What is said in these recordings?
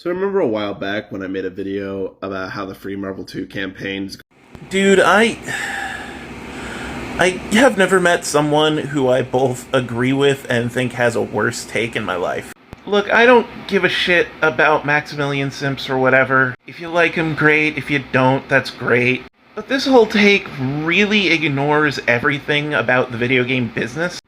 So I remember a while back when I made a video about how the free Marvel 2 campaigns. Dude, I have never met someone who I both agree with and think has a worse take in my life. Look, I don't give a shit about Maximilian Simps or whatever. If you like him, great. If you don't, that's great. But this whole take really ignores everything about the video game business.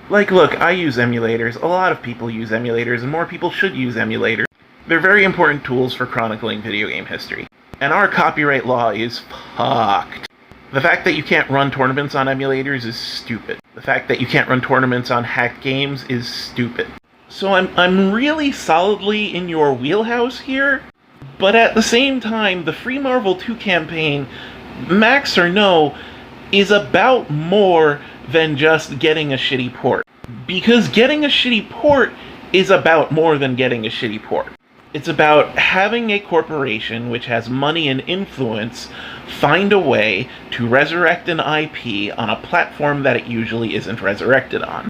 Like, look, I use emulators. A lot of people use emulators, and more people should use emulators. They're very important tools for chronicling video game history. And our copyright law is fucked. The fact that you can't run tournaments on emulators is stupid. The fact that you can't run tournaments on hacked games is stupid. So I'm really solidly in your wheelhouse here, but at the same time, the Free Marvel 2 campaign, max or no, is about more than just getting a shitty port. Because getting a shitty port is about more than getting a shitty port. It's about having a corporation which has money and influence find a way to resurrect an IP on a platform that it usually isn't resurrected on.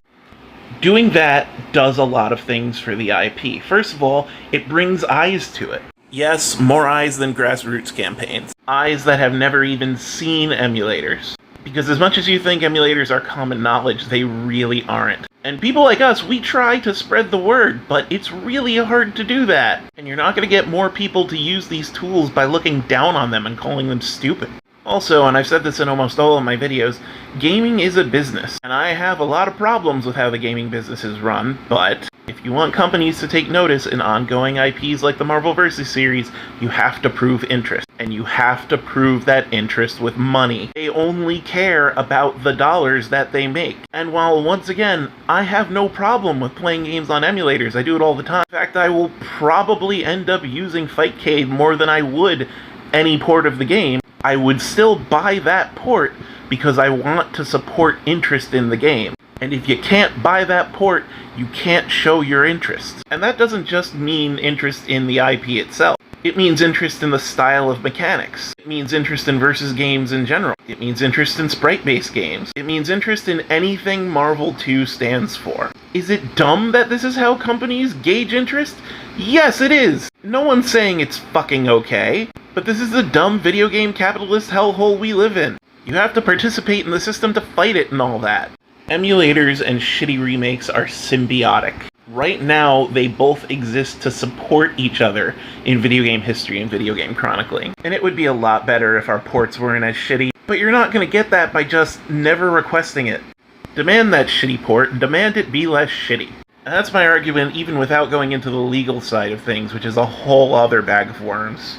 Doing that does a lot of things for the IP. First of all, it brings eyes to it. Yes, more eyes than grassroots campaigns. Eyes that have never even seen emulators. Because as much as you think emulators are common knowledge, they really aren't. And people like us, we try to spread the word, but it's really hard to do that. And you're not going to get more people to use these tools by looking down on them and calling them stupid. Also, and I've said this in almost all of my videos, gaming is a business. And I have a lot of problems with how the gaming business is run, but if you want companies to take notice in ongoing IPs like the Marvel vs. series, you have to prove interest. And you have to prove that interest with money. They only care about the dollars that they make. And while, once again, I have no problem with playing games on emulators, I do it all the time. In fact, I will probably end up using Fightcade more than I would any port of the game. I would still buy that port because I want to support interest in the game. And if you can't buy that port, you can't show your interest. And that doesn't just mean interest in the IP itself. It means interest in the style of mechanics. It means interest in versus games in general. It means interest in sprite-based games. It means interest in anything Marvel 2 stands for. Is it dumb that this is how companies gauge interest? Yes, it is! No one's saying it's fucking okay. But this is the dumb video game capitalist hellhole we live in. You have to participate in the system to fight it and all that. Emulators and shitty remakes are symbiotic. Right now, they both exist to support each other in video game history and video game chronicling. And it would be a lot better if our ports weren't as shitty, but you're not going to get that by just never requesting it. Demand that shitty port, and demand it be less shitty. And that's my argument even without going into the legal side of things, which is a whole other bag of worms.